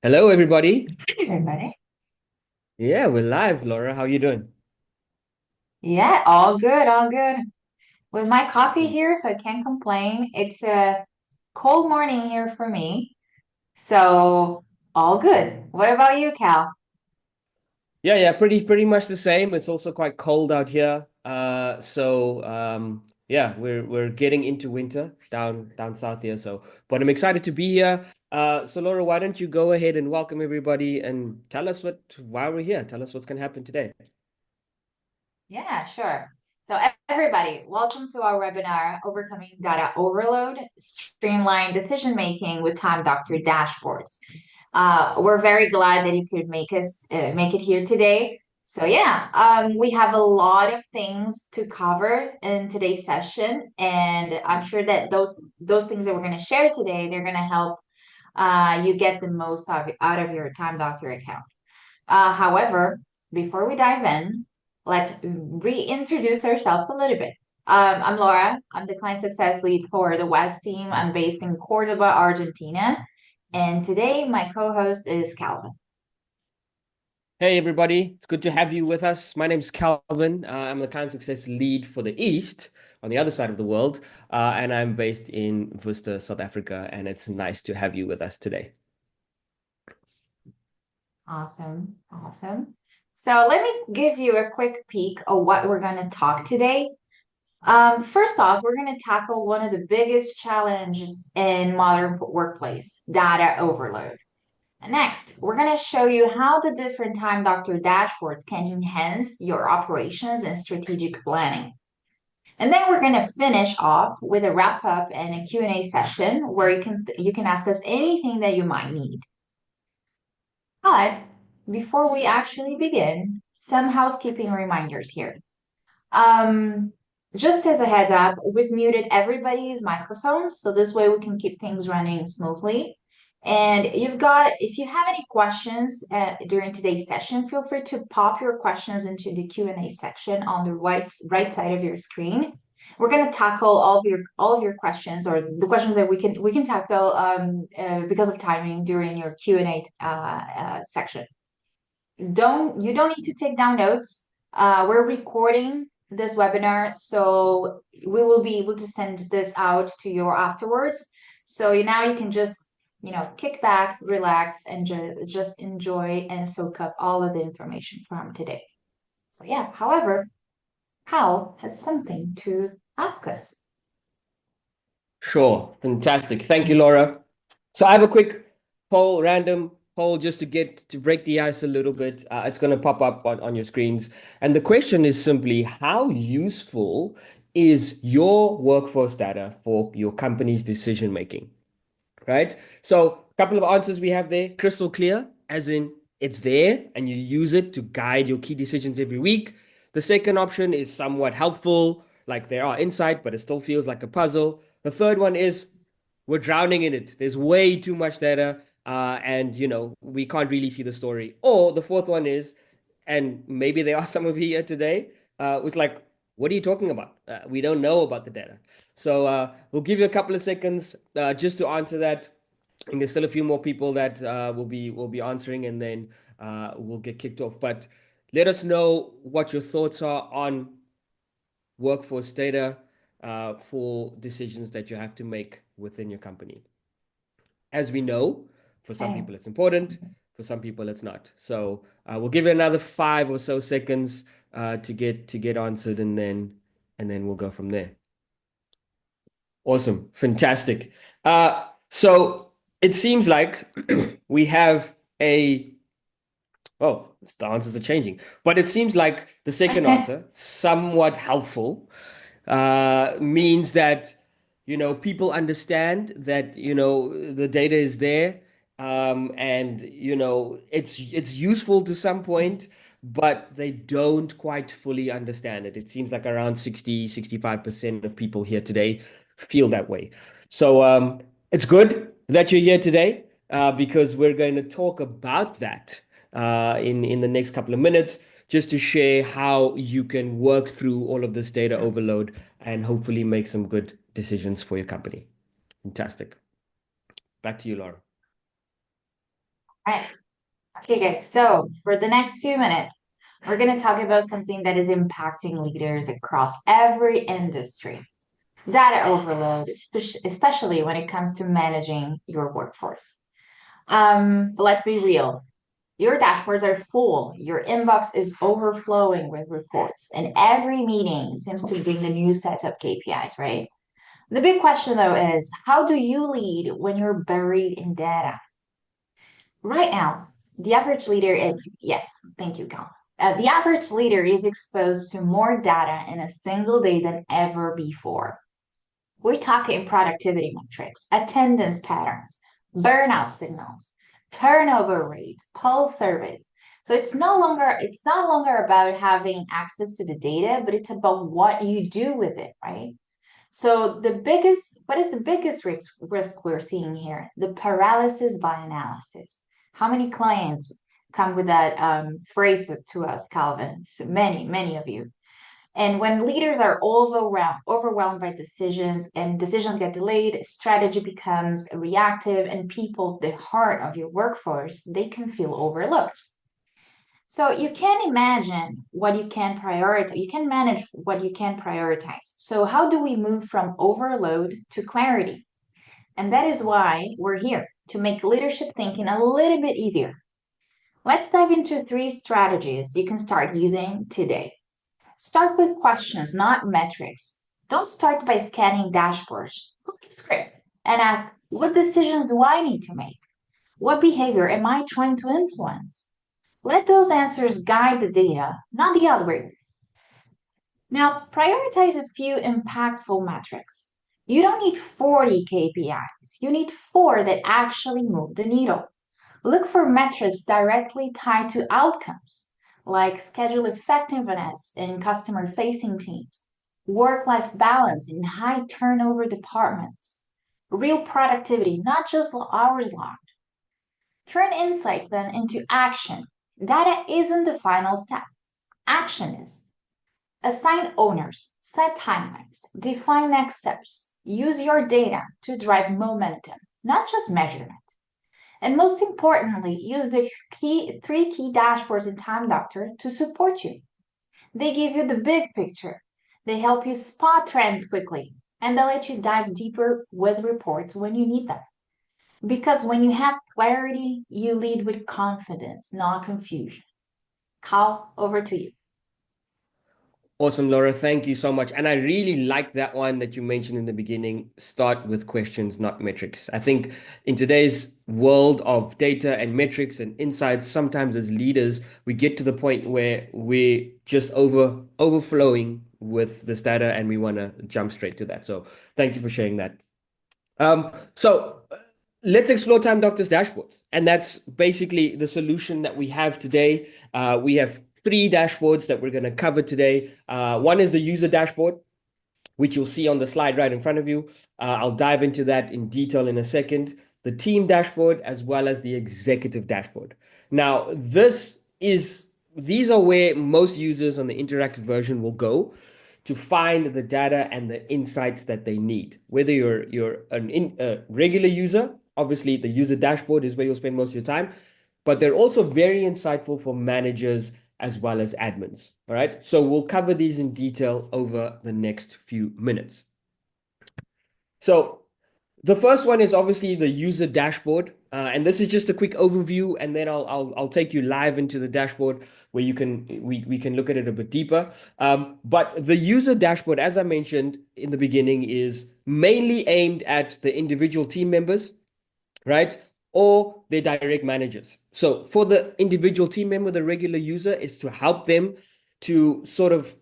Hello, everybody. Hi, everybody. Yeah, we're live. Laura, how you doing? Yeah, all good, all good. With my coffee here, so I can't complain. It's a cold morning here for me, so all good. What about you, Cal? Yeah, pretty much the same. It's also quite cold out here. Yeah, we're getting into winter down south here. But I'm excited to be here. So Laura, why don't you go ahead and welcome everybody and tell us why we're here. Tell us what's gonna happen today. Yeah, sure. So everybody, welcome to our webinar, Overcoming Data Overload, Streamline Decision Making with Time Doctor Dashboards. We're very glad that you could make it here today. So yeah, we have a lot of things to cover in today's session, and I'm sure that those things that we're going to share today, they're going to help you get the most out of your Time Doctor account. However, before we dive in, let's reintroduce ourselves a little bit. I'm Laura. I'm the client success lead for the West team. I'm based in Cordoba, Argentina. And today, my co host is Calvin. Hey everybody, it's good to have you with us. My name's Calvin. I'm the client success lead for the East on the other side of the world, and I'm based in Worcester, South Africa, and it's nice to have you with us today. Awesome. Awesome. So, let me give you a quick peek of what we're going to talk today. First off, we're going to tackle one of the biggest challenges in modern workplace, data overload. Next, we're going to show you how the different Time Doctor dashboards can enhance your operations and strategic planning. And then we're going to finish off with a wrap up and a Q&A session where you can ask us anything that you might need. But before we actually begin, some housekeeping reminders here. Um, just as a heads up, we've muted everybody's microphones, so this way we can keep things running smoothly. And if you have any questions during today's session, feel free to pop your questions into the Q&A section on the right side of your screen. We're going to tackle all of your questions or the questions that we can tackle because of timing during your Q&A section. You don't need to take down notes. We're recording this webinar, so we will be able to send this out to you afterwards. So now you can just, kick back, relax, and just enjoy and soak up all of the information from today. So yeah, however, Hal has something to ask us. Sure, fantastic. Thank you, Laura. So I have a quick random poll, just to break the ice a little bit. It's going to pop up on your screens. And the question is simply, how useful is your workforce data for your company's decision making? Right? So a couple of answers we have there, crystal clear, as in it's there and you use it to guide your key decisions every week. The second option is somewhat helpful, like there are insight, but it still feels like a puzzle. The third one is we're drowning in it. There's way too much data, and we can't really see the story. Or the fourth one is, and maybe there are some of you here today, was like, what are you talking about? We don't know about the data. So we'll give you a couple of seconds just to answer that. And there's still a few more people that will be answering, and then we'll get kicked off. But let us know what your thoughts are on workforce data for decisions that you have to make within your company. As we know, for some Okay. people it's important, for some people it's not. So we'll give it another 5 or so seconds to get answered, and then we'll go from there. Awesome, fantastic. So it seems like we have a oh, the answers are changing, but it seems like the second answer, somewhat helpful, means that people understand that the data is there, and it's useful to some point, but they don't quite fully understand it. It seems like around 65% of people here today feel that way. So it's good that you're here today, because we're going to talk about that in the next couple of minutes, just to share how you can work through all of this data overload and hopefully make some good decisions for your company. Fantastic. Back to you, Laura. Right. Okay, guys. So for the next few minutes, we're going to talk about something that is impacting leaders across every industry. Data overload, especially when it comes to managing your workforce. But let's be real. Your dashboards are full. Your inbox is overflowing with reports, and every meeting seems to bring a new set of KPIs, right? The big question though is how do you lead when you're buried in data? Right now, the average leader is, yes, thank you, Cal. The average leader is exposed to more data in a single day than ever before. We're talking productivity metrics, attendance patterns, burnout signals, turnover rates, pulse surveys. So it's not longer about having access to the data, but it's about what you do with it, right? So what is the biggest risk we're seeing here? The paralysis by analysis. How many clients come with that phrase to us, Calvin? So many of you. And when leaders are overwhelmed by decisions and decisions get delayed, strategy becomes reactive and people, the heart of your workforce, they can feel overlooked. So you can imagine what you can prioritize. You can manage what you can prioritize. So how do we move from overload to clarity? And that is why we're here to make leadership thinking a little bit easier. Let's dive into 3 strategies you can start using today. Start with questions, not metrics. Don't start by scanning dashboards. Look at the script and ask, what decisions do I need to make? What behavior am I trying to influence? Let those answers guide the data, not the algorithm. Now, prioritize a few impactful metrics. You don't need 40 KPIs. You need 4 that actually move the needle. Look for metrics directly tied to outcomes, like schedule effectiveness in customer facing teams, work life balance in high turnover departments, real productivity, not just hours logged. Turn insight then into action. Data isn't the final step, action is. Assign owners, set timelines, define next steps. Use your data to drive momentum, not just measurement. And most importantly, use the 3 key dashboards in Time Doctor to support you. They give you the big picture. They help you spot trends quickly, and they let you dive deeper with reports when you need them. Because when you have clarity, you lead with confidence, not confusion. Cal, over to you. Awesome, Laura. Thank you so much. And I really like that one that you mentioned in the beginning. Start with questions, not metrics. I think in today's world of data and metrics and insights, sometimes as leaders, we get to the point where we're just overflowing with this data and we want to jump straight to that. So thank you for sharing that. So let's explore Time Doctor's dashboards. And that's basically the solution that we have today. We have 3 dashboards that we're going to cover today. One is the user dashboard, which you'll see on the slide right in front of you. I'll dive into that in detail in a second. The team dashboard, as well as the executive dashboard. Now, these are where most users on the interactive version will go to find the data and the insights that they need. Whether you're a regular user, obviously the user dashboard is where you'll spend most of your time, but they're also very insightful for managers as well as admins. All right. So we'll cover these in detail over the next few minutes. So the first one is obviously the user dashboard. And this is just a quick overview, and then I'll take you live into the dashboard where we can look at it a bit deeper. But the user dashboard, as I mentioned in the beginning, is mainly aimed at the individual team members, right? Or their direct managers. So for the individual team member, the regular user, is to help them to sort of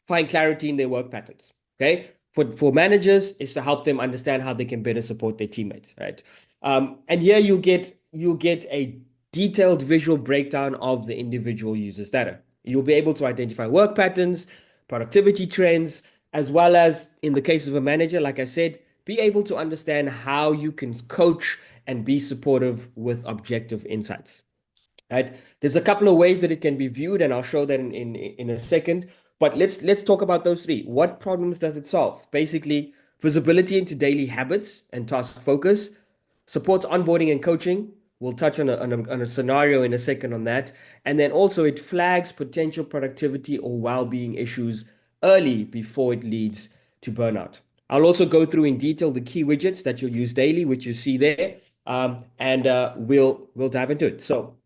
find clarity in their work patterns. Okay. For managers, is to help them understand how they can better support their teammates, right? And here you'll get a detailed visual breakdown of the individual user's data. You'll be able to identify work patterns, productivity trends, as well as in the case of a manager, like I said, be able to understand how you can coach and be supportive with objective insights. Right? There's a couple of ways that it can be viewed, and I'll show that in a second. But let's talk about those 3. What problems does it solve? Basically, visibility into daily habits and task focus, supports onboarding and coaching, We'll touch on a scenario in a second on that. And then also it flags potential productivity or well-being issues early before it leads to burnout. I'll also go through in detail the key widgets that you'll use daily, which you see there, and we'll dive into it. So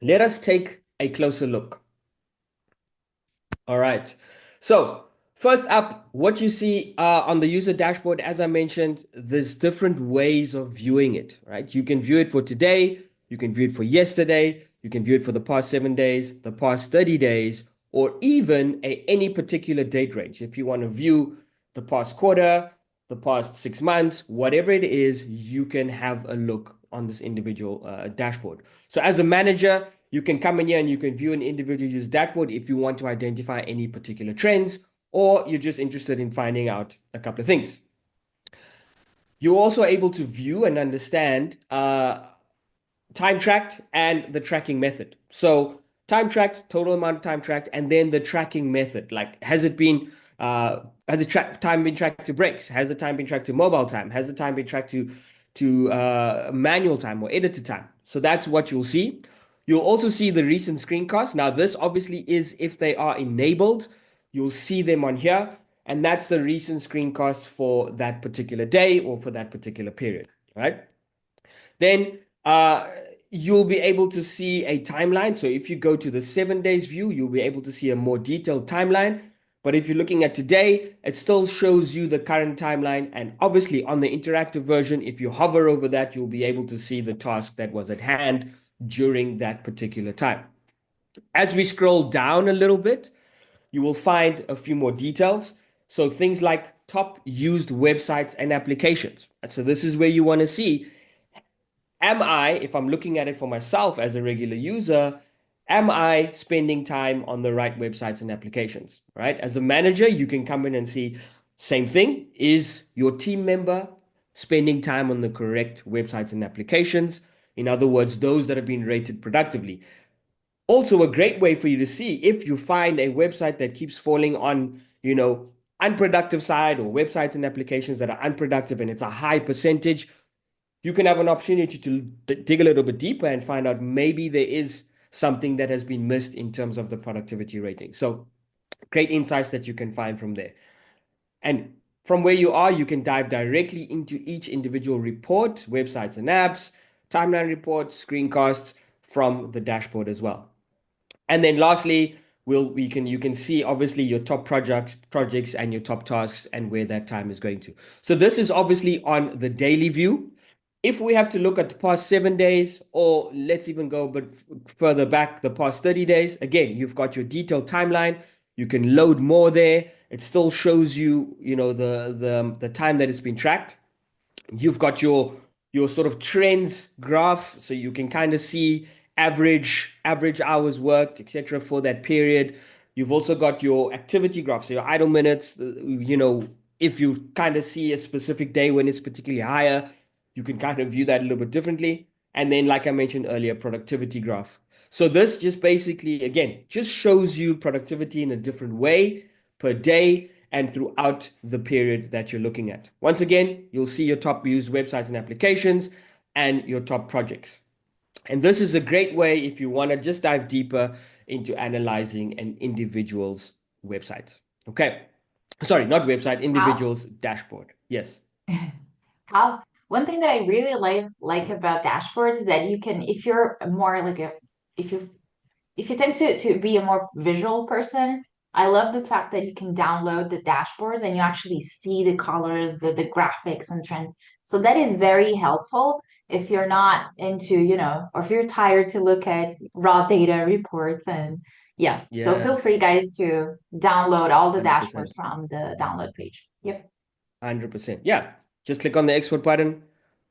let us take a closer look. All right. So first up, what you see on the user dashboard, as I mentioned, there's different ways of viewing it, right? You can view it for today, you can view it for yesterday, you can view it for the past 7 days, the past 30 days, or even any particular date range. If you want to view the past quarter, the past 6 months, whatever it is, you can have a look on this individual dashboard. So as a manager, you can come in here and you can view an individual user dashboard if you want to identify any particular trends, or you're just interested in finding out a couple of things. You're also able to view and understand time tracked and the tracking method. So time tracked, total amount of time tracked, and then the tracking method. Like, has the time been tracked to breaks? Has the time been tracked to mobile time? Has the time been tracked to manual time or edited time? So that's what you'll see. You'll also see the recent screencasts. Now, this obviously is if they are enabled. You'll see them on here, and that's the recent screencasts for that particular day or for that particular period, right? Then you'll be able to see a timeline. So if you go to the 7 days view, you'll be able to see a more detailed timeline. But if you're looking at today, it still shows you the current timeline. And obviously on the interactive version, if you hover over that, you'll be able to see the task that was at hand during that particular time. As we scroll down a little bit, you will find a few more details. So things like top used websites and applications. So this is where you want to see, if I'm looking at it for myself as a regular user, am I spending time on the right websites and applications, right? As a manager, you can come in and see, same thing, is your team member spending time on the correct websites and applications? In other words, those that have been rated productively. Also, a great way for you to see if you find a website that keeps falling on, unproductive side, or websites and applications that are unproductive and it's a high percentage, you can have an opportunity to dig a little bit deeper and find out maybe there is something that has been missed in terms of the productivity rating. So great insights that you can find from there. And from where you are, you can dive directly into each individual report, websites and apps, timeline reports, screencasts from the dashboard as well. And then lastly, you can see obviously your top projects and your top tasks and where that time is going to. So this is obviously on the daily view. If we have to look at the past 7 days, or let's even go a bit further back, the past 30 days, again, you've got your detailed timeline. You can load more there. It still shows you, the time that it's been tracked. You've got your sort of trends graph, so you can kind of see average hours worked, etc. for that period. You've also got your activity graph, so your idle minutes. If you kind of see a specific day when it's particularly higher, you can kind of view that a little bit differently. And then, like I mentioned earlier, productivity graph. So this just basically, again, just shows you productivity in a different way per day and throughout the period that you're looking at. Once again, you'll see your top used websites and applications and your top projects. And this is a great way if you want to just dive deeper into analyzing an individual's website. Okay. Sorry, not website, How individual's dashboard. Yes. how one thing that I really like about dashboards is that you can, if you're more like a if you if you tend to be a more visual person, I love the fact that you can download the dashboards and you actually see the colors, the graphics and trends. So that is very helpful if you're not into, or if you're tired to look at raw data reports and yeah. So Yeah, feel free guys to download all the dashboards 100%. from the download page. Yep. 100%. Yeah. Just click on the export button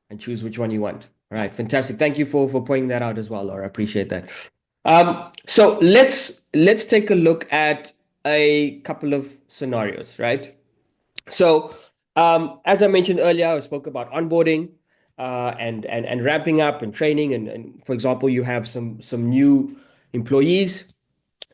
and choose which one you want. All right, fantastic. Thank you for pointing that out as well, Laura. I appreciate that. So let's take a look at a couple of scenarios, right? So, as I mentioned earlier, I spoke about onboarding and ramping up and training. And for example, you have some new employees.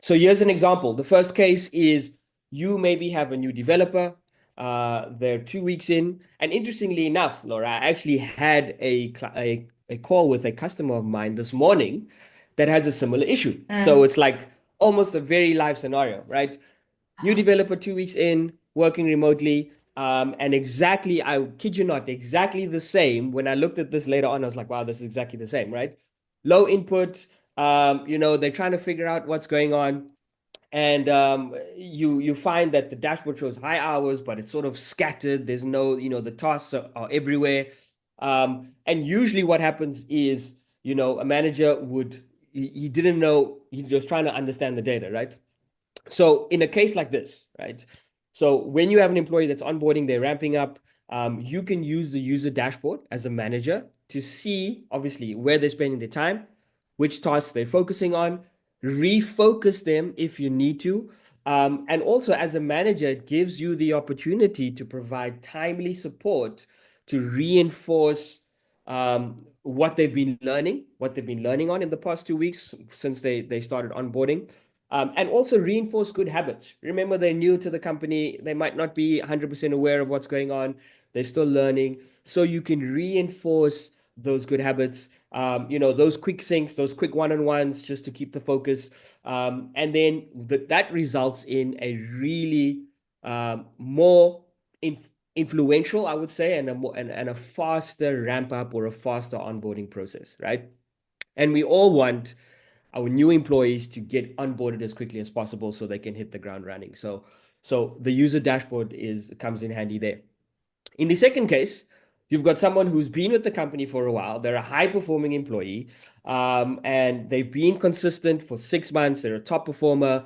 So here's an example. The first case is you maybe have a new developer. They're 2 weeks in, and interestingly enough, Laura, I actually had a a call with a customer of mine this morning that has a similar issue. So Mm. it's like almost a very live scenario, right? New developer 2 weeks in, working remotely. And exactly, I kid you not, exactly the same. When I looked at this later on, I was like, wow, this is exactly the same, right? Low input, they're trying to figure out what's going on. And you find that the dashboard shows high hours, but it's sort of scattered. There's no, the tasks are everywhere. And usually what happens is, a manager he didn't know, he was trying to understand the data, right? So in a case like this, right? So when you have an employee that's onboarding, they're ramping up, you can use the user dashboard as a manager to see, obviously, where they're spending their time, which tasks they're focusing on, refocus them if you need to. And also, as a manager, it gives you the opportunity to provide timely support to reinforce what they've been learning on in the past 2 weeks since they started onboarding. And also reinforce good habits. Remember, they're new to the company. They might not be 100% aware of what's going on. They're still learning. So you can reinforce those good habits, those quick syncs, those quick one-on-ones just to keep the focus. And then that results in a really more influential, I would say, and a faster ramp up or a faster onboarding process, right? And we all want our new employees to get onboarded as quickly as possible so they can hit the ground running. So the user dashboard is comes in handy there. In the second case, you've got someone who's been with the company for a while. They're a high performing employee, and they've been consistent for 6 months. They're a top performer.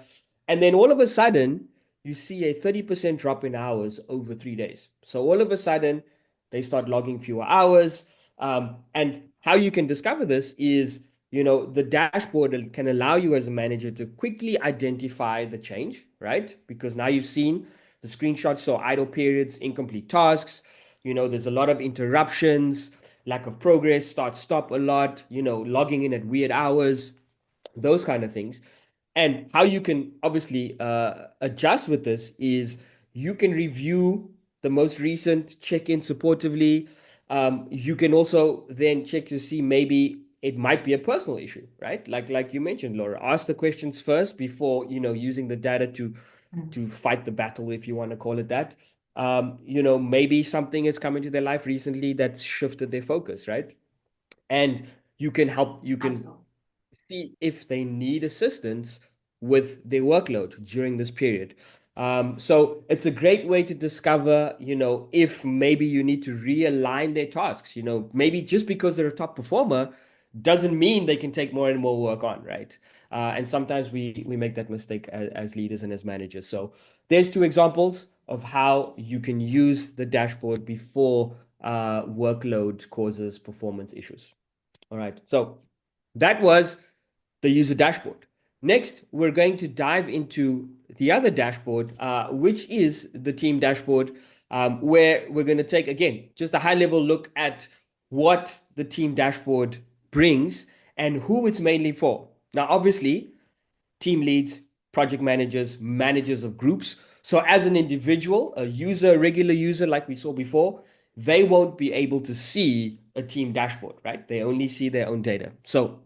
And then all of a sudden, you see a 30% drop in hours over 3 days. So all of a sudden, they start logging fewer hours. And how you can discover this is, the dashboard can allow you as a manager to quickly identify the change, right? Because now you've seen the screenshots show idle periods, incomplete tasks. There's a lot of interruptions, lack of progress, start stop a lot, logging in at weird hours, those kind of things. And how you can obviously adjust with this is you can review the most recent check-in supportively. You can also then check to see maybe it might be a personal issue, right? Like you mentioned, Laura, ask the questions first before using the data Mm. to fight the battle, if you want to call it that. Maybe something has come into their life recently that's shifted their focus, right? And you can Absolutely. see if they need assistance with their workload during this period. So it's a great way to discover, if maybe you need to realign their tasks. Maybe just because they're a top performer doesn't mean they can take more and more work on, right? And sometimes we make that mistake as leaders and as managers. So there's two examples of how you can use the dashboard before workload causes performance issues. All right. So that was the user dashboard. Next, we're going to dive into the other dashboard, which is the team dashboard, where we're going to take, again, just a high level look at what the team dashboard brings and who it's mainly for. Now, obviously, team leads, project managers, managers of groups. So, as an individual, a regular user, like we saw before, they won't be able to see a team dashboard, right? They only see their own data. So,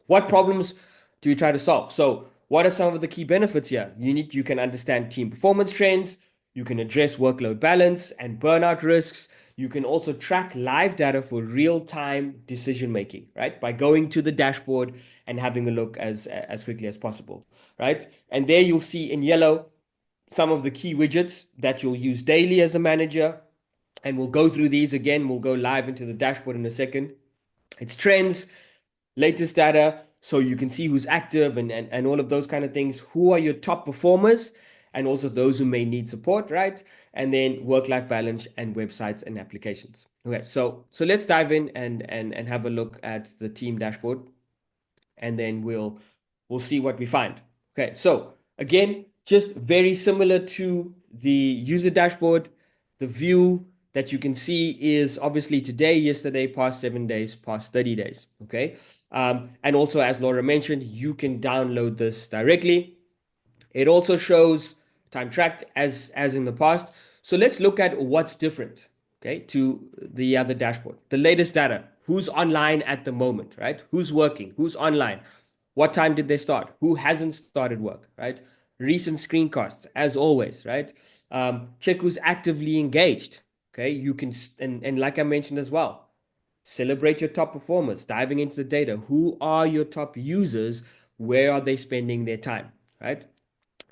what problems do you try to solve? So, what are some of the key benefits here? You can understand team performance trends, you can address workload balance and burnout risks. You can also track live data for real-time decision making, right? By going to the dashboard and having a look as quickly as possible, right? And there you'll see in yellow some of the key widgets that you'll use daily as a manager. And we'll go through these again. We'll go live into the dashboard in a second. It's trends, latest data, so you can see who's active and all of those kind of things. Who are your top performers and also those who may need support, right? And then work-life balance and websites and applications. Okay, so let's dive in and have a look at the team dashboard, and then we'll see what we find. Okay, so again, just very similar to the user dashboard, the view that you can see is obviously today, yesterday, past 7 days, past 30 days. Okay, and also as Laura mentioned, you can download this directly. It also shows time tracked as in the past. So let's look at what's different, okay, to the other dashboard. The latest data. who's online at the moment, right? Who's working? Who's online? What time did they start? Who hasn't started work, right? Recent screencasts, as always, right? Check who's actively engaged. Okay, you can, and like I mentioned as well, celebrate your top performers, diving into the data. Who are your top users? Where are they spending their time, right?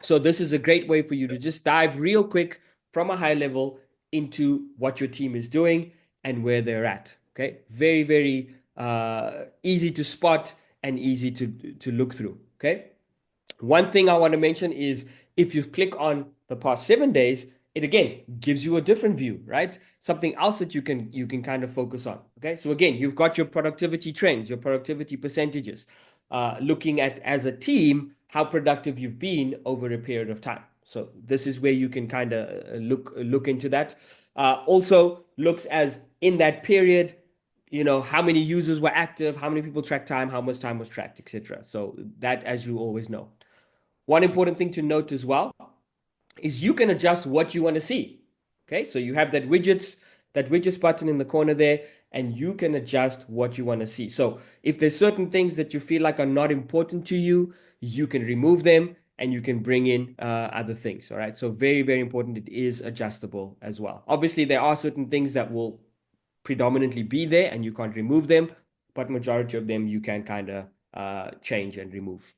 So this is a great way for you to just dive real quick from a high level into what your team is doing and where they're at. Okay, very very easy to spot and easy to look through. Okay, one thing I want to mention is if you click on the past 7 days, it again gives you a different view, right? Something else that you can kind of focus on. Okay, so again, you've got your productivity trends, your productivity percentages, looking at as a team how productive you've been over a period of time. So this is where you can kind of look into that. Also looks as in that period, how many users were active, how many people tracked time, how much time was tracked, etc. So that, as you always know. One important thing to note as well is you can adjust what you want to see. Okay, so you have that widgets button in the corner there, and you can adjust what you want to see. So if there's certain things that you feel like are not important to you, you can remove them and you can bring in other things. All right, so very, very important. It is adjustable as well. Obviously, there are certain things that will predominantly be there and you can't remove them, but majority of them you can kind of change and remove.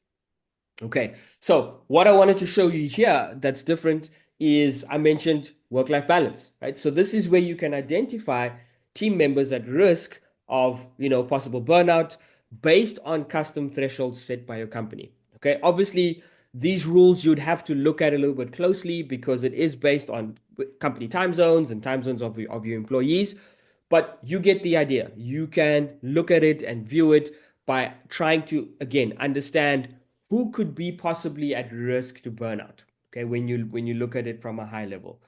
Okay, so what I wanted to show you here that's different is I mentioned work-life balance, right? So this is where you can identify team members at risk of, possible burnout based on custom thresholds set by your company. Okay, obviously these rules you'd have to look at a little bit closely because it is based on company time zones and time zones of your employees, but you get the idea. You can look at it and view it by trying to, again, understand who could be possibly at risk to burnout. Okay, when you look at it from a high level,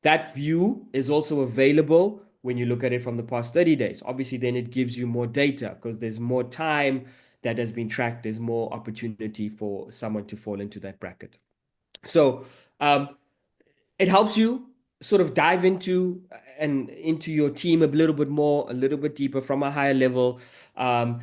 that view is also available when you look at it from the past 30 days. Obviously, then it gives you more data because there's more time that has been tracked. There's more opportunity for someone to fall into that bracket. So it helps you sort of dive into your team a little bit more, a little bit deeper from a higher level, and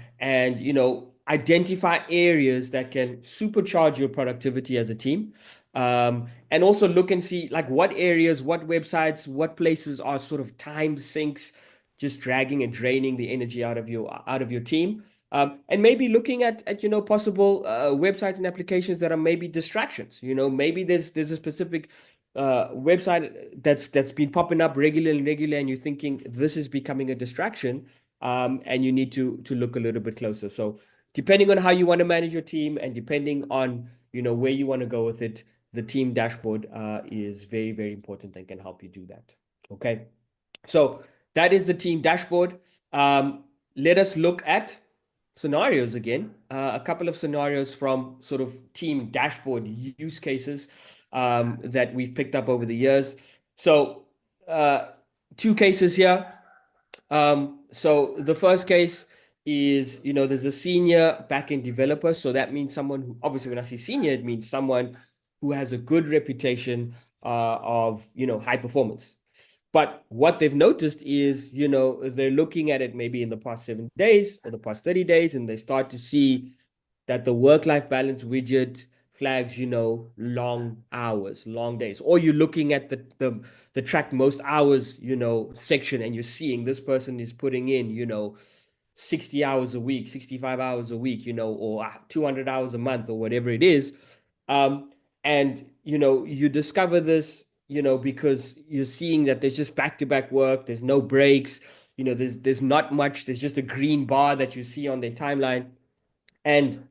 identify areas that can supercharge your productivity as a team, and also look and see like what areas, what websites, what places are sort of time sinks, just dragging and draining the energy out of your team. And maybe looking at possible websites and applications that are maybe distractions. Maybe there's a specific website that's been popping up regularly, and you're thinking this is becoming a distraction, and you need to look a little bit closer. So depending on how you want to manage your team and depending on where you want to go with it, the team dashboard is very, very important and can help you do that. Okay, so that is the team dashboard. Let us look at scenarios again, a couple of scenarios from sort of team dashboard use cases that we've picked up over the years. So, two cases here. So the first case is, there's a senior backend developer. So that means someone who, obviously, when I say senior, it means someone who has a good reputation of, high performance. But what they've noticed is, they're looking at it maybe in the past 7 days or the past 30 days, and they start to see that the work-life balance widget flags, long hours, long days. Or you're looking at the track most hours, section, and you're seeing this person is putting in, 60 hours a week, 65 hours a week, or 200 hours a month or whatever it is. And you discover this, because you're seeing that there's just back-to-back work, there's no breaks, there's not much, there's just a green bar that you see on their timeline. And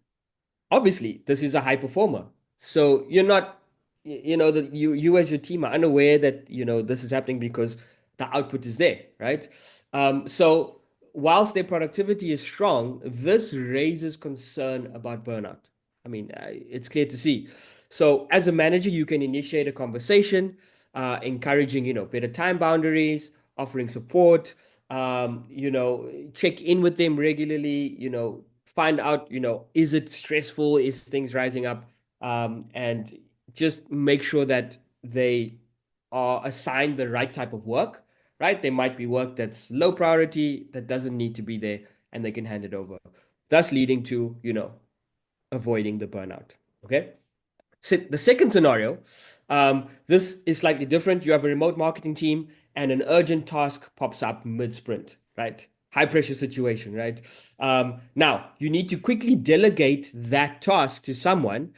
obviously this is a high performer. So you're not, that you as your team are unaware that, this is happening because the output is there, right? So whilst their productivity is strong, this raises concern about burnout. I mean, it's clear to see. So as a manager, you can initiate a conversation, encouraging, better time boundaries, offering support, check in with them regularly, find out, is it stressful? Is things rising up? And just make sure that they are assigned the right type of work, right? There might be work that's low priority that doesn't need to be there, and they can hand it over, thus leading to, avoiding the burnout. Okay. So the second scenario, this is slightly different. You have a remote marketing team and an urgent task pops up mid-sprint, right? High pressure situation, right? Now, you need to quickly delegate that task to someone.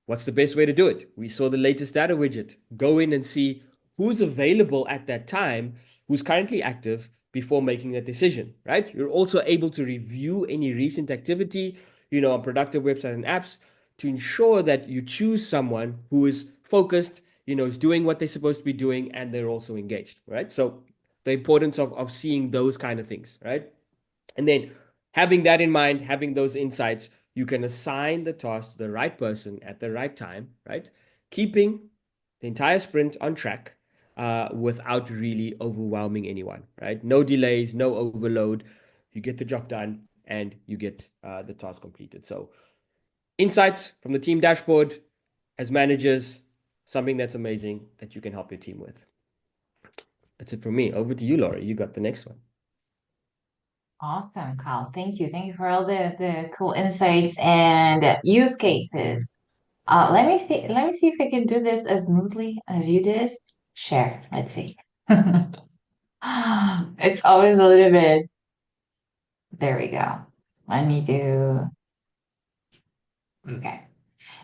What's the best way to do it? We saw the latest data widget. Go in and see who's available at that time, who's currently active before making that decision, right? You're also able to review any recent activity, on productive websites and apps to ensure that you choose someone who is focused, is doing what they're supposed to be doing, and they're also engaged, right? So the importance of seeing those kind of things, right? And then having that in mind, having those insights, you can assign the task to the right person at the right time, right? Keeping the entire sprint on track without really overwhelming anyone, right? No delays, no overload. You get the job done and you get the task completed. So, insights from the team dashboard as managers, something that's amazing that you can help your team with. That's it from me. Over to you, Laura. You got the next one. Awesome, Kyle. Thank you. Thank you for all the cool insights and use cases. Let me see if I can do this as smoothly as you did. Share. Let's see. It's always a little bit. There we go. Let me do. Okay.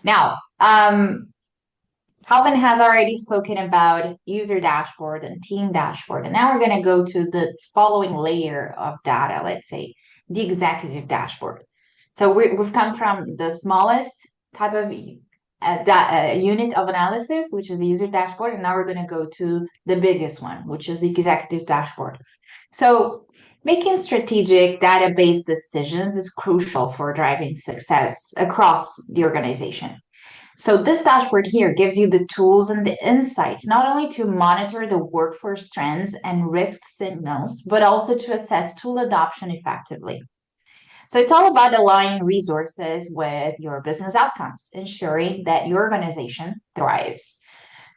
Now, Calvin has already spoken about user dashboard and team dashboard, and now we're going to go to the following layer of data, let's say the executive dashboard. So we've come from the smallest type of unit of analysis, which is the user dashboard, and now we're going to go to the biggest one, which is the executive dashboard. So making strategic data-based decisions is crucial for driving success across the organization. So this dashboard here gives you the tools and the insights, not only to monitor the workforce trends and risk signals, but also to assess tool adoption effectively. So it's all about aligning resources with your business outcomes, ensuring that your organization thrives.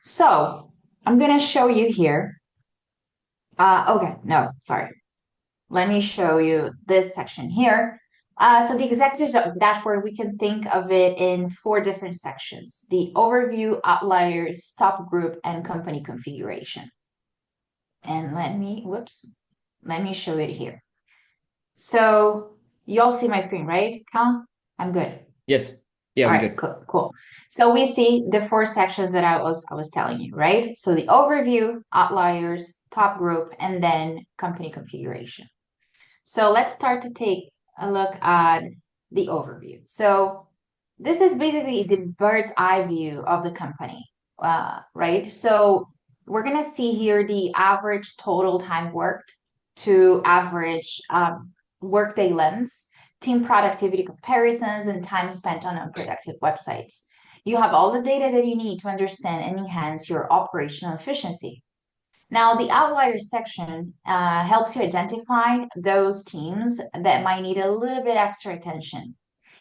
So I'm going to show you here. Okay, no, sorry. Let me show you this section here. So the executive dashboard, we can think of it in 4 different sections: the overview, outliers, top group, and company configuration. And let me show it here. So you all see my screen, right, Cal? I'm good. Yes. Yeah, All we right, good. cool, cool. So we see the 4 sections that I was telling you, right? So the overview, outliers, top group, and then company configuration. So let's start to take a look at the overview. So this is basically the bird's eye view of the company, right? So we're going to see here the average total time worked to average workday lengths, team productivity comparisons, and time spent on unproductive websites. You have all the data that you need to understand and enhance your operational efficiency. Now, the outliers section helps you identify those teams that might need a little bit extra attention.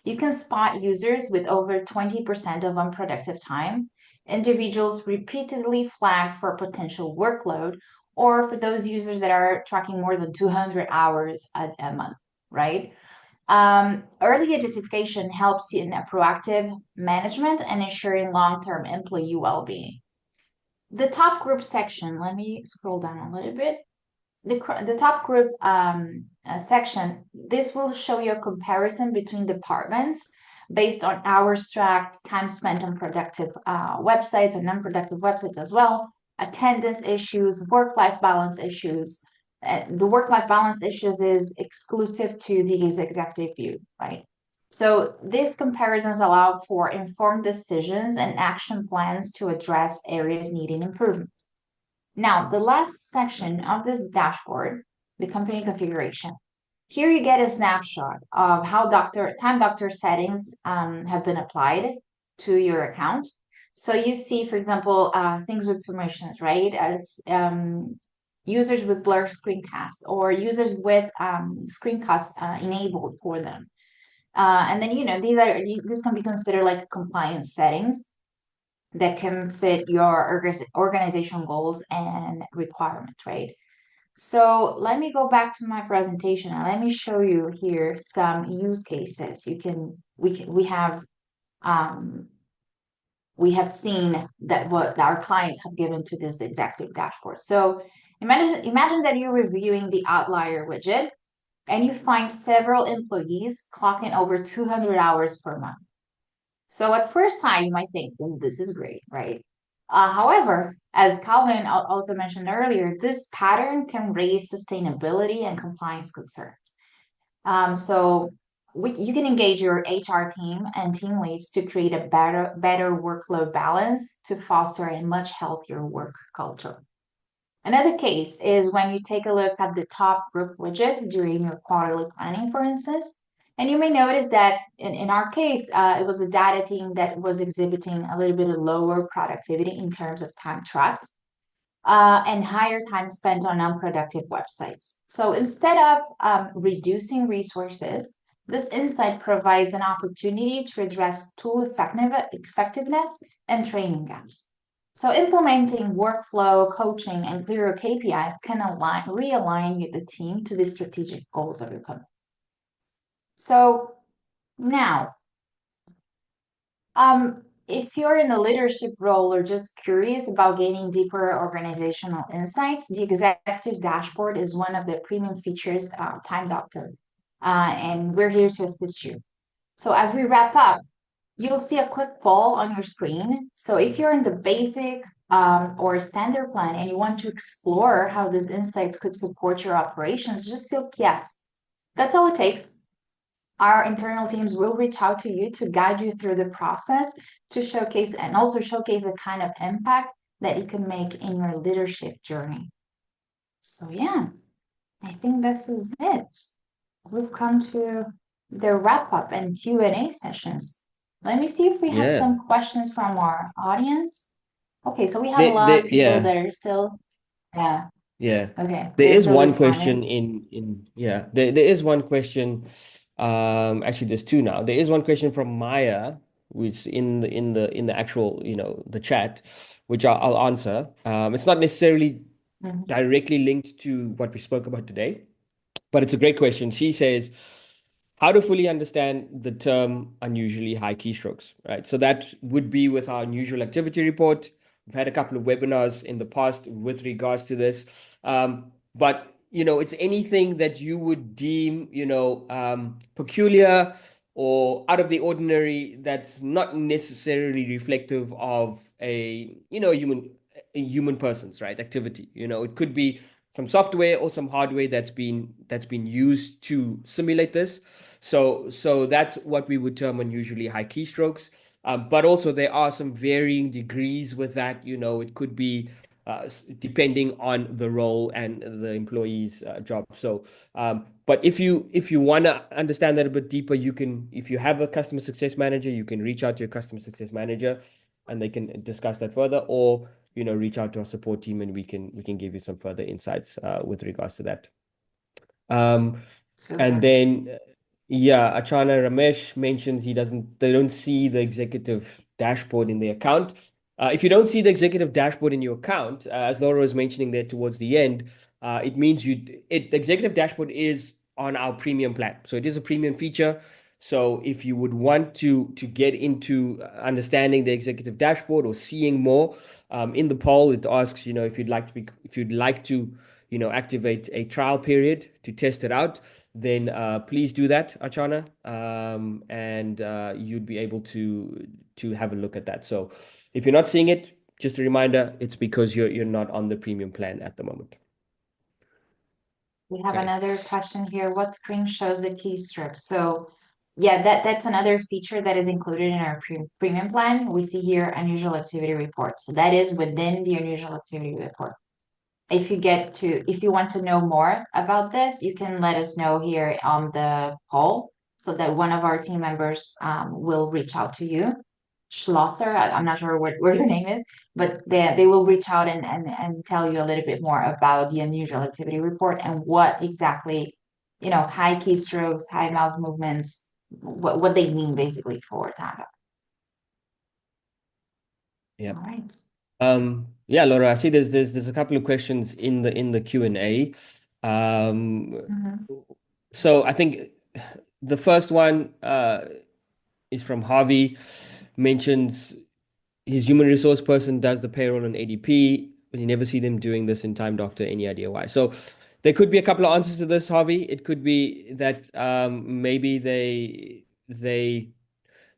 You can spot users with over 20% of unproductive time, individuals repeatedly flagged for potential workload, or for those users that are tracking more than 200 hours a month, right? Early identification helps you in a proactive management and ensuring long-term employee well-being. The top group section, let me scroll down a little bit. The top group section, this will show you a comparison between departments based on hours tracked, time spent on productive websites and non-productive websites as well, attendance issues, work-life balance issues. The work-life balance issues is exclusive to the executive view, right? So these comparisons allow for informed decisions and action plans to address areas needing improvement. Now, the last section of this dashboard, the company configuration. Here you get a snapshot of how time doctor settings have been applied to your account. So you see, for example, things with permissions, right? As users with blur screencast or users with screencast enabled for them. And then, these can be considered like compliance settings. that can fit your organization goals and requirements, right? So let me go back to my presentation and let me show you here some use cases. Um, we have seen that what our clients have given to this executive dashboard. So imagine that you're reviewing the outlier widget and you find several employees clocking over 200 hours per month. So at first sight, you might think, oh, this is great, right? However, as Calvin also mentioned earlier, this pattern can raise sustainability and compliance concerns. So you can engage your HR team and team leads to create a better workload balance to foster a much healthier work culture. Another case is when you take a look at the top group widget during your quarterly planning, for instance, and you may notice that in our case, it was a data team that was exhibiting a little bit of lower productivity in terms of time tracked and higher time spent on unproductive websites. So instead of reducing resources, this insight provides an opportunity to address tool effectiveness and training gaps. So implementing workflow, coaching, and clearer KPIs can realign the team to the strategic goals of your company. So now, if you're in a leadership role or just curious about gaining deeper organizational insights, the executive dashboard is one of the premium features of Time Doctor, and we're here to assist you. So as we wrap up, you'll see a quick poll on your screen. So if you're in the basic or standard plan and you want to explore how these insights could support your operations, just click yes. That's all it takes. Our internal teams will reach out to you to guide you through the process to showcase and also showcase the kind of impact that you can make in your leadership journey. So yeah, I think this is it. We've come to the wrap up and Q&A sessions. Let me see if we have Yeah. some questions from our audience. Okay, so we have a lot of people Yeah. that are still, yeah, Yeah. okay, There they're is still one responding. question in yeah, there is one question. Actually there's two now. There is one question from Maya, which in the actual, the chat, which I'll answer. It's not necessarily Mhm. directly linked to what we spoke about today, but it's a great question. She says, how to fully understand the term unusually high keystrokes, right? So that would be with our unusual activity report. We've had a couple of webinars in the past with regards to this. But it's anything that you would deem, peculiar or out of the ordinary that's not necessarily reflective of a human person's, right, activity. It could be some software or some hardware that's been used to simulate this. So that's what we would term unusually high keystrokes. But also there are some varying degrees with that. It could be depending on the role and the employee's job. But if you want to understand that a bit deeper, if you have a customer success manager, you can reach out to your customer success manager, and they can discuss that further, or reach out to our support team, and we can give you some further insights with regards to that. Um, and Super. then, yeah, Achana Ramesh mentions they don't see the executive dashboard in the account. If you don't see the executive dashboard in your account, as Laura was mentioning there towards the end, it means the executive dashboard is on our premium plan. So it is a premium feature. So if you would want to get into understanding the executive dashboard or seeing more, in the poll, it asks, if you'd like to activate a trial period to test it out, then please do that, Achana, and you'd be able to have a look at that. So if you're not seeing it, just a reminder, it's because you're not on the premium plan at the moment. We have Okay. another question here. What screen shows the key strip? So yeah, that's another feature that is included in our premium plan. We see here unusual activity report. So that is within the unusual activity report. If you want to know more about this, you can let us know here on the poll so that one of our team members will reach out to you. Schlosser, I'm not sure what your name is, but they will reach out and tell you a little bit more about the unusual activity report and what exactly, high keystrokes, high mouse movements, what they mean basically for time. Yeah. All right. Yeah, Laura, I see there's a couple of questions in the Q&A. Um, Mm-hmm. so I think the first one is from Harvey, mentions his human resource person does the payroll on ADP, but you never see them doing this in time doctor. Any idea why? So there could be a couple of answers to this, Harvey. It could be that maybe they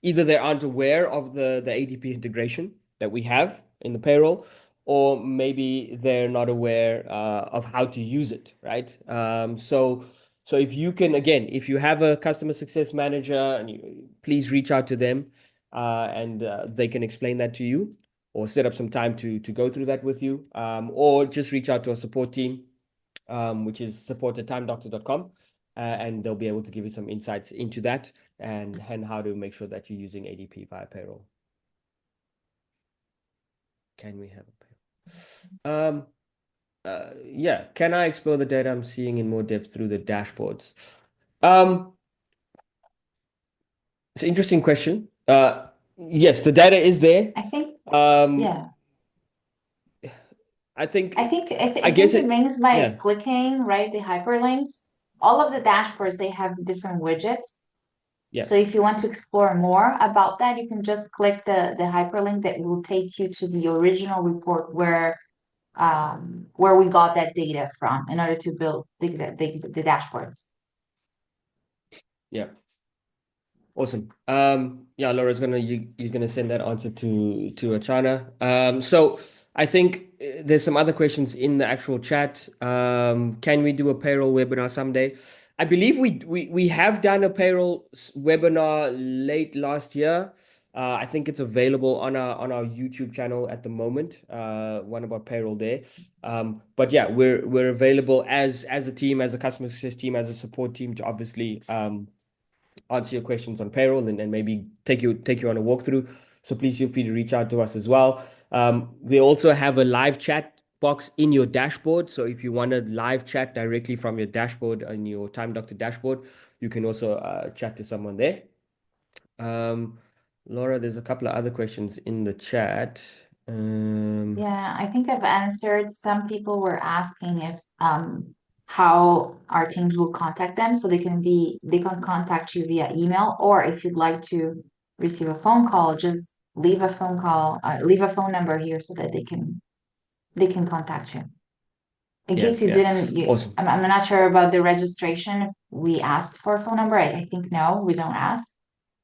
either they aren't aware of the ADP integration that we have in the payroll, or maybe they're not aware of how to use it, right? So if you can, again, if you have a customer success manager, and please reach out to them, and they can explain that to you, or set up some time to go through that with you, or just reach out to our support team, which is support@timedoctor.com, and they'll be able to give you some insights into that and how to make sure that you're using ADP via payroll. Can we have a payroll? Yeah. Can I explore the data I'm seeing in more depth through the dashboards? Um, it's an interesting question. Yes, the data is there. I think, Um, yeah. I think, I I guess think it it, means by yeah, clicking, right, the hyperlinks, all of the dashboards, they have different widgets. yeah, So if you want to explore more about that, you can just click the hyperlink that will take you to the original report where we got that data from in order to build the dashboards. yeah. Awesome. Yeah, Laura's you're gonna send that answer to Achana. So I think there's some other questions in the actual chat. Can we do a payroll webinar someday? I believe we have done a payroll webinar late last year. I think it's available on our YouTube channel at the moment. One about payroll there. But yeah, we're available as a team, as a customer success team, as a support team to obviously answer your questions on payroll and maybe take you on a walkthrough. So please feel free to reach out to us as well. We also have a live chat box in your dashboard. So if you want to live chat directly from your dashboard on your Time Doctor dashboard, you can also chat to someone there. Um, Laura, there's a couple of other questions in the chat. Yeah, I think I've answered. Some people were asking if how our teams will contact them so they can contact you via email, or if you'd like to receive a phone call, just leave a phone call, leave a phone number here so that they can contact you. In Yeah, case you yeah. didn't, Awesome. I'm not sure about the registration. If we asked for a phone number, I think no, we don't ask.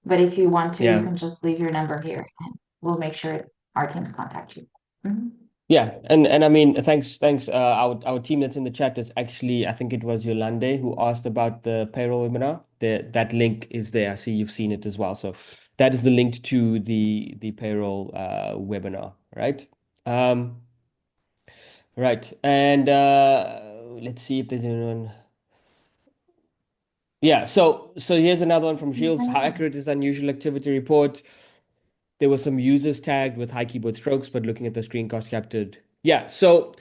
But if you want to, you Yeah. can just leave your number here and we'll make sure our teams contact you. Mhm. Yeah, and I mean, thanks. Our team that's in the chat is actually, I think it was Yolande who asked about the payroll webinar. That link is there. I see you've seen it as well. So that is the link to the payroll webinar, right? Um, right. And let's see if there's anyone. Yeah. So here's another one from Shields. How accurate is the unusual activity report? There were some users tagged with high keyboard strokes, but looking at the screencast captured. Yeah. So.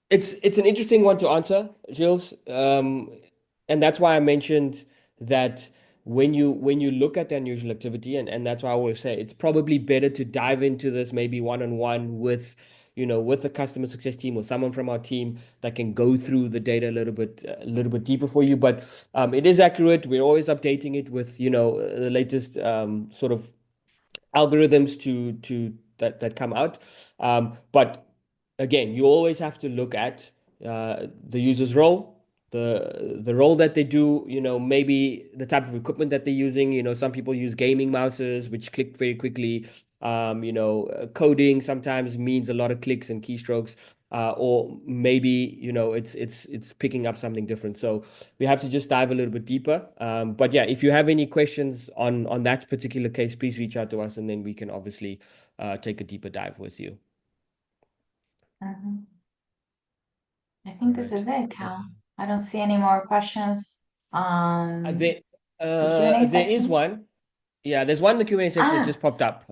It's an interesting one to answer, Jules. And that's why I mentioned that when you look at the unusual activity, and that's why I always say it's probably better to dive into this maybe one-on-one with, with the customer success team or someone from our team that can go through the data a little bit deeper for you. But it is accurate. We're always updating it with, the latest sort of algorithms to that come out. But again, you always have to look at the user's role, the role that they do, maybe the type of equipment that they're using. Some people use gaming mouses, which click very quickly. Coding sometimes means a lot of clicks and keystrokes. Or maybe it's picking up something different. So we have to just dive a little bit deeper. But yeah, if you have any questions on that particular case, please reach out to us, and then we can obviously take a deeper dive with you. Mhm. I All think this right. is it, Cal. I don't see any more questions Uh, on there, the Q&A there is section. one. Yeah, there's one in the Q&A section that Ah, just popped up.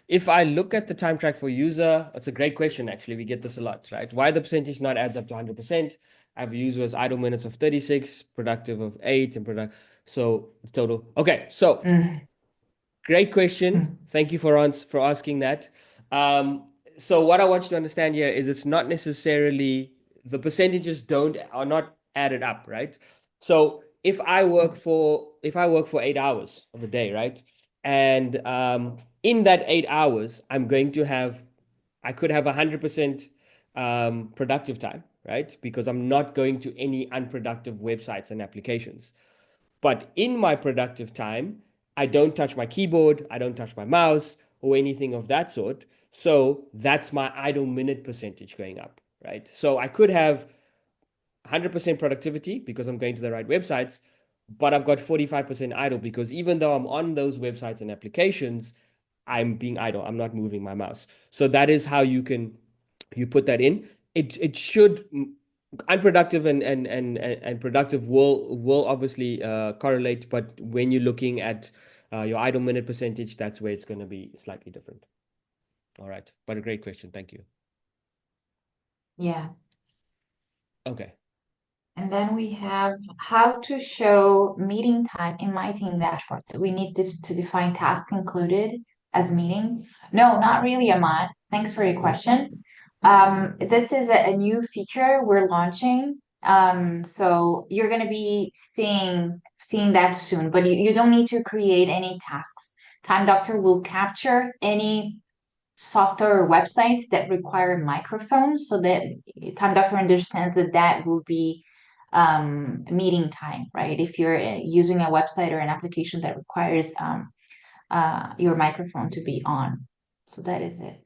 If I look at the time track for user, it's a great question, actually. We get this a lot, right? Why the percentage not adds up to 100%? I have a user with idle minutes of 36, productive of 8, and product. So total. Okay, so mm. Great question. Hmm. Thank you for asking that. So what I want you to understand here is it's not necessarily the percentages don't are not added up, right? So if I work for 8 hours of the day, right? And in that 8 hours, I could have 100% productive time, right? Because I'm not going to any unproductive websites and applications. But in my productive time, I don't touch my keyboard, I don't touch my mouse or anything of that sort. So that's my idle minute percentage going up, right? So I could have 100% productivity because I'm going to the right websites, but I've got 45% idle because even though I'm on those websites and applications, I'm being idle. I'm not moving my mouse. So that is how you put that in. It should unproductive and productive will obviously correlate, but when you're looking at your idle minute percentage, that's where it's going to be slightly different. All right, but a great question. Thank you. Yeah. Okay. And then we have how to show meeting time in my team dashboard. We need to define tasks included as meeting. No, not really, Ahmad. Thanks for your question. This is a new feature we're launching. So you're gonna be seeing that soon, but you don't need to create any tasks. Time Doctor will capture any software or websites that require microphones so that Time Doctor understands that that will be meeting time, right? If you're using a website or an application that requires your microphone to be on. So that is it.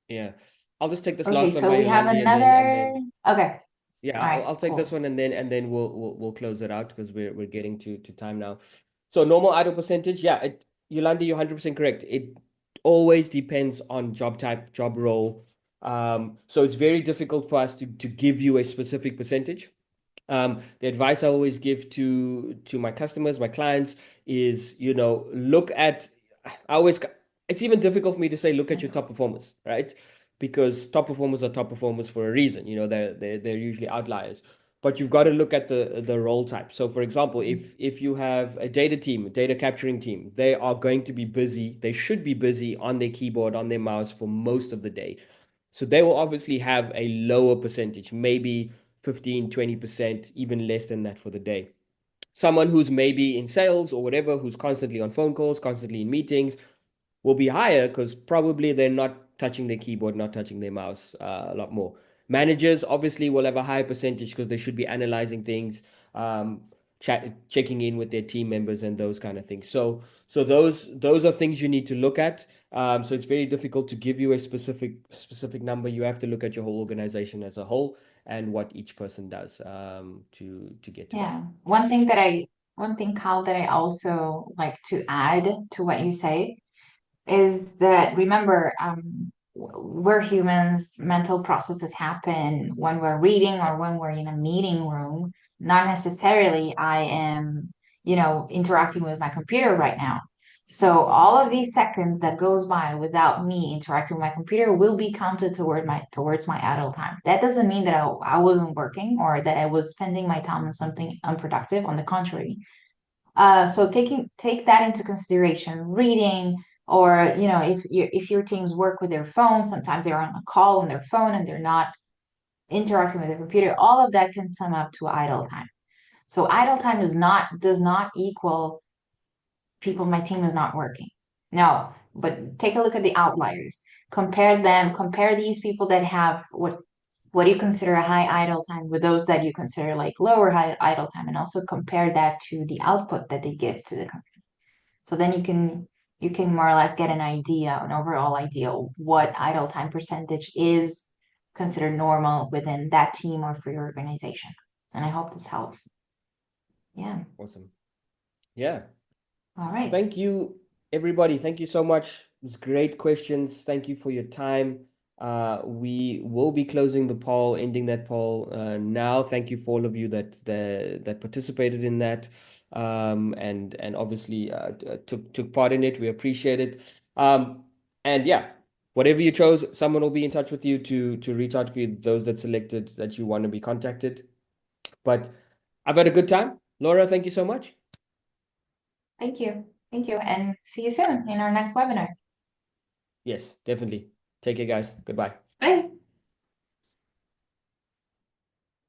Yeah, I'll just take this Okay, last one so by we have Yolandi, and then another. Okay, yeah, all right, I'll take this cool. one, and then we'll close it out because we're getting to time now. So normal idle percentage, yeah, Yolandi, you're 100% correct. It always depends on job type, job role. So it's very difficult for us to give you a specific percentage. The advice I always give to my customers, my clients, is look at. I always. It's even difficult for me to say look at your top performers, right? Because top performers are top performers for a reason. They're usually outliers. But you've got to look at the role type. So, for example, if you have a data team, a data capturing team, they are going to be busy. They should be busy on their keyboard, on their mouse for most of the day. So they will obviously have a lower percentage, maybe 15, 20%, even less than that for the day. Someone who's maybe in sales or whatever, who's constantly on phone calls, constantly in meetings, will be higher because probably they're not touching their keyboard, not touching their mouse a lot more. Managers obviously will have a higher percentage because they should be analyzing things, um, checking in with their team members and those kind of things. So those are things you need to look at. So it's very difficult to give you a specific number. You have to look at your whole organization as a whole and what each person does to get to that. Yeah, one thing, Kyle, that I also like to add to what you say is that remember, we're humans, mental processes happen when we're reading or when we're in a meeting room. Not necessarily I am, interacting with my computer right now. So all of these seconds that goes by without me interacting with my computer will be counted towards my idle time. That doesn't mean that I wasn't working or that I was spending my time on something unproductive. On the contrary, so take that into consideration. Reading, or if your teams work with their phone, sometimes they're on a call on their phone and they're not interacting with the computer. All of that can sum up to idle time. So idle time does not equal people. My team is not working. No, but take a look at the outliers. Compare them. Compare these people that have what do you consider a high idle time with those that you consider like lower high idle time, and also compare that to the output that they give to the company. So then you can more or less get an overall idea of what idle time percentage is considered normal within that team or for your organization. And I hope this helps. Yeah. Awesome. Yeah. All right. Thank you, everybody. Thank you so much. It's great questions. Thank you for your time. We will be closing the poll, ending that poll now. Thank you for all of you that participated in that, and obviously took part in it. We appreciate it. And yeah, whatever you chose, someone will be in touch with you to reach out to you. Those that selected that you want to be contacted. But I've had a good time. Laura, thank you so much. Thank you. Thank you, and see you soon in our next webinar. Yes, definitely. Take care, guys. Goodbye. Bye.